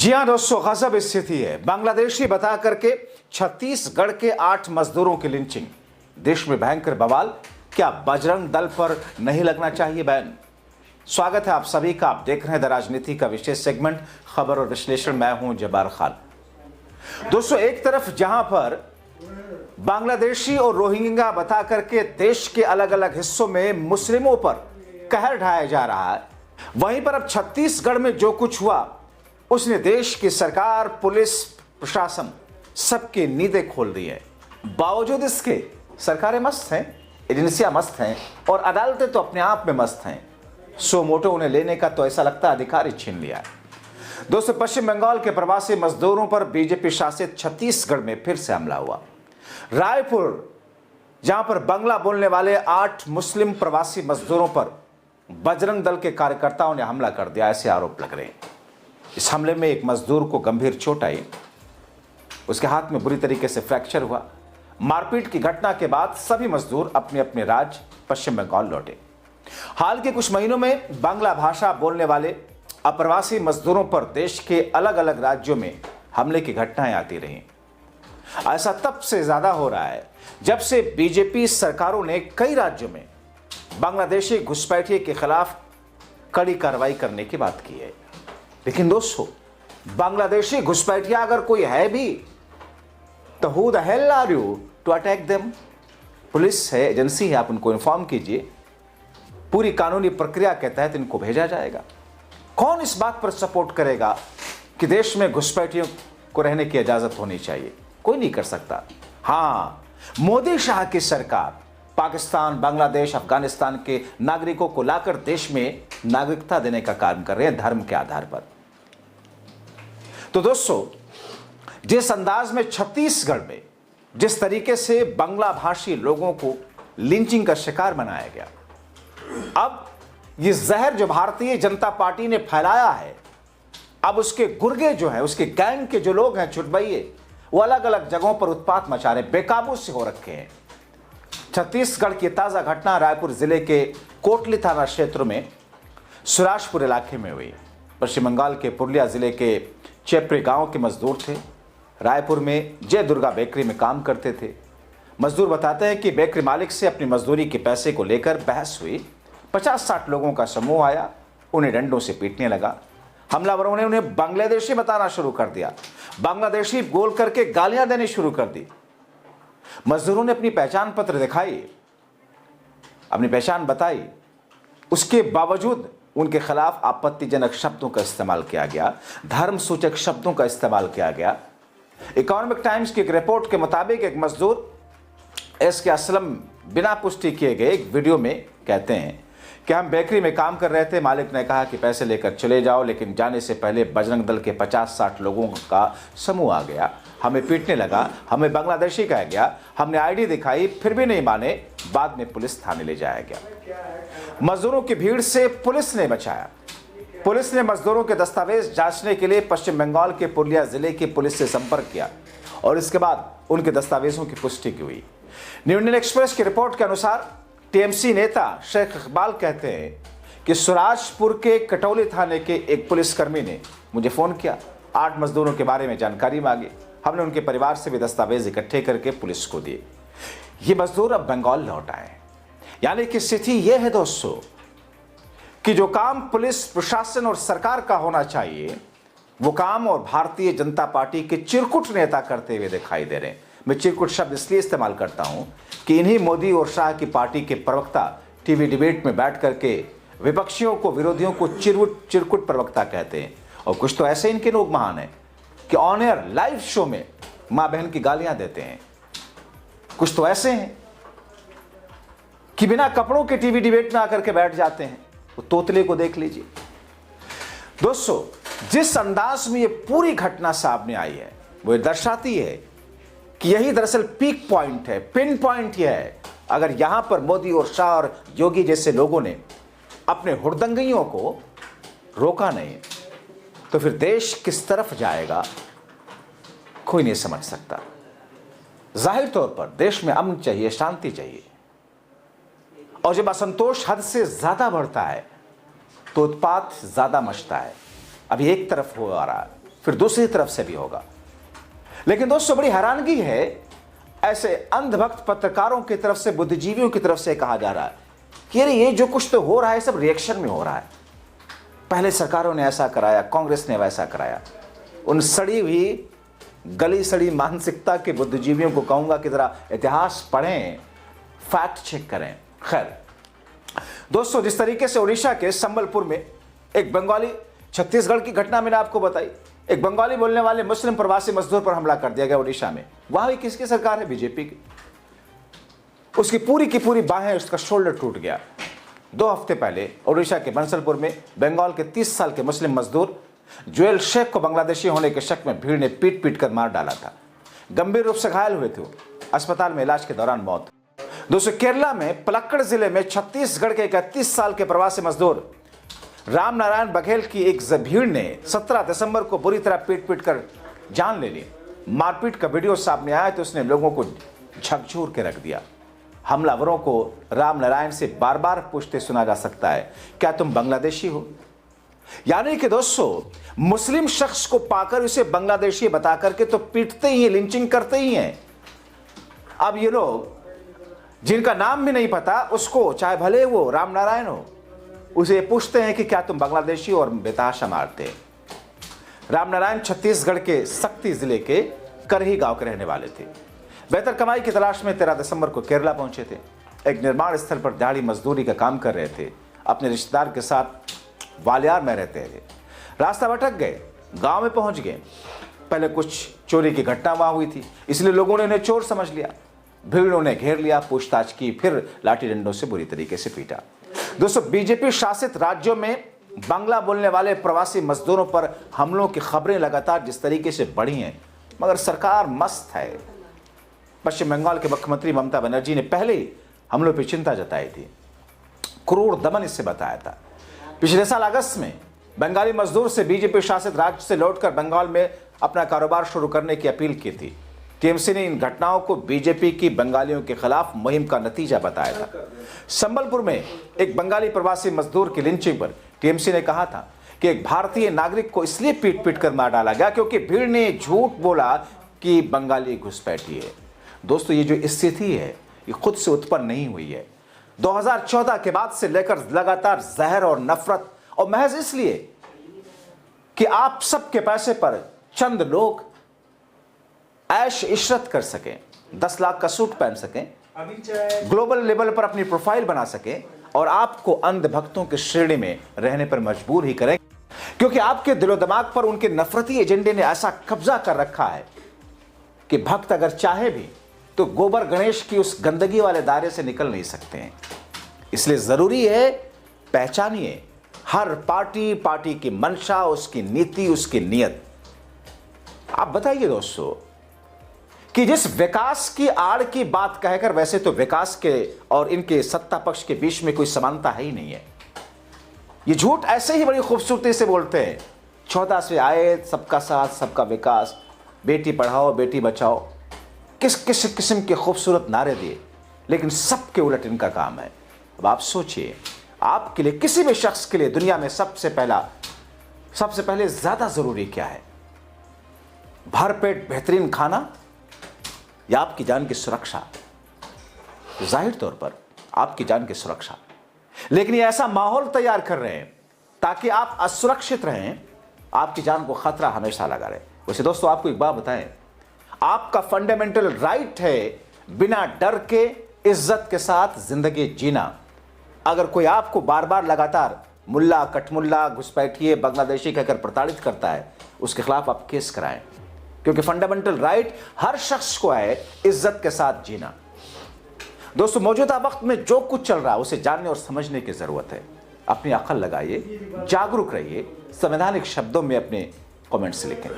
जी हां दोस्तों, गजब स्थिति है। बांग्लादेशी बता करके छत्तीसगढ़ के 8 मजदूरों की लिंचिंग। देश में भयंकर बवाल। क्या बजरंग दल पर नहीं लगना चाहिए बैन? स्वागत है आप सभी का। आप देख रहे हैं द राजनीति का विशेष सेगमेंट खबर और विश्लेषण। मैं हूं जब्बार खान। दोस्तों, एक तरफ जहां पर बांग्लादेशी और रोहिंग्या बता करके देश के अलग अलग हिस्सों में मुस्लिमों पर कहर ढाया जा रहा है, वहीं पर अब छत्तीसगढ़ में जो कुछ हुआ उसने देश की सरकार, पुलिस, प्रशासन सबकी नींदें खोल दी है। बावजूद इसके सरकारें मस्त हैं, एजेंसियां मस्त हैं और अदालतें तो अपने आप में मस्त हैं। सो मोटो उन्हें लेने का तो ऐसा लगता है अधिकार ही छीन लिया है। दोस्तों, पश्चिम बंगाल के प्रवासी मजदूरों पर बीजेपी शासित छत्तीसगढ़ में फिर से हमला हुआ। रायपुर, जहां पर बंगला बोलने वाले 8 मुस्लिम प्रवासी मजदूरों पर बजरंग दल के कार्यकर्ताओं ने हमला कर दिया, ऐसे आरोप लग रहे हैं। इस हमले में एक मजदूर को गंभीर चोट आई, उसके हाथ में बुरी तरीके से फ्रैक्चर हुआ। मारपीट की घटना के बाद सभी मजदूर अपने अपने राज्य पश्चिम बंगाल लौटे। हाल के कुछ महीनों में बांग्ला भाषा बोलने वाले अप्रवासी मजदूरों पर देश के अलग अलग राज्यों में हमले की घटनाएं आती रही। ऐसा तब से ज्यादा हो रहा है जब से बीजेपी सरकारों ने कई राज्यों में बांग्लादेशी घुसपैठिए के खिलाफ कड़ी कार्रवाई करने की बात की है। लेकिन दोस्तों, बांग्लादेशी घुसपैठिया अगर कोई है भी तो who the hell are you to attack them? Police है, एजेंसी है, आप उनको इन्फॉर्म कीजिए। पूरी कानूनी प्रक्रिया के तहत इनको भेजा जाएगा। कौन इस बात पर सपोर्ट करेगा कि देश में घुसपैठियों को रहने की इजाजत होनी चाहिए? कोई नहीं कर सकता। हाँ, मोदी शाह की सरकार पाकिस्तान, बांग्लादेश, अफगानिस्तान के नागरिकों को लाकर देश में नागरिकता देने का काम कर रहे हैं धर्म के आधार पर। तो दोस्तों, जिस अंदाज में छत्तीसगढ़ में जिस तरीके से बांग्ला भाषी लोगों को लिंचिंग का शिकार बनाया गया, अब ये जहर जो भारतीय जनता पार्टी ने फैलाया है, अब उसके गुर्गे जो हैं, उसके गैंग के जो लोग हैं, चुटभइये, वो अलग अलग जगहों पर उत्पात मचा रहे, बेकाबू से हो रखे हैं। छत्तीसगढ़ की ताजा घटना रायपुर जिले के कोटली थाना क्षेत्र में सुराजपुर इलाके में हुई। पश्चिम बंगाल के पुरुलिया जिले के चेपरी गांव के मजदूर थे। रायपुर में जय दुर्गा बेकरी में काम करते थे। मजदूर बताते हैं कि बेकरी मालिक से अपनी मजदूरी के पैसे को लेकर बहस हुई। 50-60 लोगों का समूह आया, उन्हें डंडों से पीटने लगा। हमलावरों ने उन्हें बांग्लादेशी बताना शुरू कर दिया। बांग्लादेशी बोल करके गालियां देनी शुरू कर दी। मजदूरों ने अपनी पहचान पत्र दिखाई, अपनी पहचान बताई। उसके बावजूद उनके खिलाफ आपत्तिजनक शब्दों का इस्तेमाल किया गया, धर्म सूचक शब्दों का इस्तेमाल किया गया। इकोनॉमिक टाइम्स की एक रिपोर्ट के मुताबिक एक मजदूर एसके असलम बिना पुष्टि किए गए एक वीडियो में कहते हैं कि हम बेकरी में काम कर रहे थे, मालिक ने कहा कि पैसे लेकर चले जाओ, लेकिन जाने से पहले बजरंग दल के 50-60 लोगों का समूह आ गया, हमें पीटने लगा, हमें बांग्लादेशी कहा गया, हमने आईडी दिखाई, फिर भी नहीं माने, बाद में पुलिस थाने ले जाया गया। मजदूरों की भीड़ से पुलिस ने बचाया। पुलिस ने मजदूरों के दस्तावेज जांचने के लिए पश्चिम बंगाल के पुरुलिया जिले की पुलिस से संपर्क किया और इसके बाद उनके दस्तावेजों की पुष्टि की हुई। न्यू इंडियन एक्सप्रेस की रिपोर्ट के अनुसार टीएमसी नेता शेख इकबाल कहते हैं कि सुराजपुर के कटौली थाने के एक पुलिसकर्मी ने मुझे फोन किया, 8 मजदूरों के बारे में जानकारी मांगी। हमने उनके परिवार से भी दस्तावेज इकट्ठे करके पुलिस को दिए। ये मजदूर अब बंगाल लौट आए। यानी कि स्थिति यह है दोस्तों कि जो काम पुलिस, प्रशासन और सरकार का होना चाहिए, वो काम और भारतीय जनता पार्टी के चिरकुट नेता करते हुए दिखाई दे रहे हैं। मैं चिरकुट शब्द इसलिए इस्तेमाल करता हूं कि इन्हीं मोदी और शाह की पार्टी के प्रवक्ता टीवी डिबेट में बैठ करके विपक्षियों को, विरोधियों को चिरकुट प्रवक्ता कहते हैं। और कुछ तो ऐसे इनके लोग महान हैं कि ऑन एयर लाइव शो में मां बहन की गालियां देते हैं। कुछ तो ऐसे हैं कि बिना कपड़ों के टीवी डिबेट में आकर के बैठ जाते हैं। वो तोतले को देख लीजिए। दोस्तों, जिस अंदाज में ये पूरी घटना सामने आई है, वो ये दर्शाती है कि यही दरअसल पीक पॉइंट है, पिन पॉइंट यह है। अगर यहां पर मोदी और शाह और योगी जैसे लोगों ने अपने हुड़दंगियों को रोका नहीं, तो फिर देश किस तरफ जाएगा कोई नहीं समझ सकता। जाहिर तौर पर देश में अमन चाहिए, शांति चाहिए, और जब असंतोष हद से ज्यादा बढ़ता है तो उत्पात ज्यादा मचता है। अभी एक तरफ हो आ रहा है, फिर दूसरी तरफ से भी होगा। लेकिन दोस्तों बड़ी हैरानगी है, ऐसे अंधभक्त पत्रकारों की तरफ से, बुद्धिजीवियों की तरफ से कहा जा रहा है कि अरे ये जो कुछ तो हो रहा है सब रिएक्शन में हो रहा है, पहले सरकारों ने ऐसा कराया, कांग्रेस ने वैसा कराया। उन सड़ी हुई गली सड़ी मानसिकता के बुद्धिजीवियों को कहूंगा कि जरा इतिहास पढ़ें, फैक्ट चेक करें। खैर दोस्तों, जिस तरीके से उड़ीसा के संबलपुर में एक बंगाली, छत्तीसगढ़ की घटना मैंने आपको बताई, एक बंगाली बोलने वाले मुस्लिम प्रवासी मजदूर पर हमला कर दिया गया उड़ीसा में। वहां भी किसकी सरकार है? बीजेपी की। उसकी पूरी की पूरी बाहें, उसका शोल्डर टूट गया। 2 हफ्ते पहले उड़ीसा के बंसलपुर में बंगाल के 30 साल के मुस्लिम मजदूर जुएल शेख को बांग्लादेशी होने के शक में भीड़ ने पीट पीट कर मार डाला था। गंभीर रूप से घायल हुए थे, अस्पताल में इलाज के दौरान मौत। दोस्तों केरला में पलक्कड़ जिले में छत्तीसगढ़ के 31 साल के प्रवासी मजदूर राम नारायण बघेल की एक भीड़ ने 17 दिसंबर को बुरी तरह पीट पीट कर जान ले ली। मारपीट का वीडियो सामने आया तो उसने लोगों को झकझोर के रख दिया। हमलावरों को राम नारायण से बार बार पूछते सुना जा सकता है, क्या तुम बांग्लादेशी हो? यानी कि दोस्तों मुस्लिम शख्स को पाकर उसे बांग्लादेशी बता करके तो पीटते ही हैं, लिंचिंग करते ही हैं। अब ये लोग जिनका नाम भी नहीं पता, उसको चाहे भले वो राम नारायण हो, उसे पूछते हैं कि क्या तुम बांग्लादेशी हो, और बेतहाशा मारते हैं। राम नारायण छत्तीसगढ़ के सक्ती जिले के करही गांव के रहने वाले थे। बेहतर कमाई की तलाश में 13 दिसंबर को केरला पहुंचे थे। एक निर्माण स्थल पर दिहाड़ी मजदूरी का काम कर रहे थे। अपने रिश्तेदार के साथ वालियार में रहते थे। रास्ता भटक गए, गांव में पहुंच गए। पहले कुछ चोरी की घटना वहां हुई थी, इसलिए लोगों ने उन्हें चोर समझ लिया। भीड़ उन्हें घेर लिया, पूछताछ की, फिर लाठी डंडों से बुरी तरीके से पीटा। दोस्तों बीजेपी शासित राज्यों में बांग्ला बोलने वाले प्रवासी मजदूरों पर हमलों की खबरें लगातार जिस तरीके से बढ़ी हैं, मगर सरकार मस्त है। पश्चिम बंगाल के मुख्यमंत्री ममता बनर्जी ने पहले ही हमलों पर चिंता जताई थी, क्रूर दमन इससे बताया था। पिछले साल अगस्त में बंगाली मजदूर से बीजेपी शासित राज्य से लौटकर बंगाल में अपना कारोबार शुरू करने की अपील की थी। टीएमसी ने इन घटनाओं को बीजेपी की बंगालियों के खिलाफ मुहिम का नतीजा बताया था। संबलपुर में एक बंगाली प्रवासी मजदूर की लिंचिंग पर टीएमसी ने कहा था कि एक भारतीय नागरिक को इसलिए पीट पीट कर मार डाला गया क्योंकि भीड़ ने झूठ बोला कि बंगाली घुसपैठी है। दोस्तों ये जो स्थिति है ये खुद से उत्पन्न नहीं हुई है। 2014 के बाद से लेकर लगातार जहर और नफरत, और महज इसलिए कि आप सबके पैसे पर चंद लोग ऐश इशरत कर सकें, 10 लाख का सूट पहन सकें, ग्लोबल लेवल पर अपनी प्रोफाइल बना सकें, और आपको अंधभक्तों की श्रेणी में रहने पर मजबूर ही करें, क्योंकि आपके दिलो दिमाग पर उनके नफरती एजेंडे ने ऐसा कब्जा कर रखा है कि भक्त अगर चाहे भी तो गोबर गणेश की उस गंदगी वाले दायरे से निकल नहीं सकते हैं। इसलिए जरूरी है पहचानिए हर पार्टी की मंशा, उसकी नीति, उसकी नीयत। आप बताइए दोस्तों कि जिस विकास की आड़ की बात कहकर, वैसे तो विकास के और इनके सत्ता पक्ष के बीच में कोई समानता है ही नहीं है। ये झूठ ऐसे ही बड़ी खूबसूरती से बोलते हैं, 14वें आयत, सबका साथ सबका विकास, बेटी पढ़ाओ बेटी बचाओ, किस किस किस्म के खूबसूरत नारे दिए, लेकिन सबके उलट इनका काम है। अब आप सोचिए, आपके लिए, किसी भी शख्स के लिए दुनिया में सबसे पहले ज्यादा जरूरी क्या है? भरपेट बेहतरीन खाना या आपकी जान की सुरक्षा? जाहिर तौर पर आपकी जान की सुरक्षा। लेकिन ये ऐसा माहौल तैयार कर रहे हैं ताकि आप असुरक्षित रहें, आपकी जान को खतरा हमेशा लगा रहे। वैसे दोस्तों आपको एक बात बताएं, आपका फंडामेंटल राइट है बिना डर के इज्जत के साथ जिंदगी जीना। अगर कोई आपको बार बार लगातार मुल्ला, कटमुल्ला, घुसपैठिए, बांग्लादेशी कहकर प्रताड़ित करता है, उसके खिलाफ आप केस कराएं, क्योंकि फंडामेंटल राइट हर शख्स को है इज्जत के साथ जीना। दोस्तों मौजूदा वक्त में जो कुछ चल रहा है उसे जानने और समझने की जरूरत है। अपनी अक्ल लगाइए, जागरूक रहिए, संवैधानिक शब्दों में अपने कमेंट्स लिखें।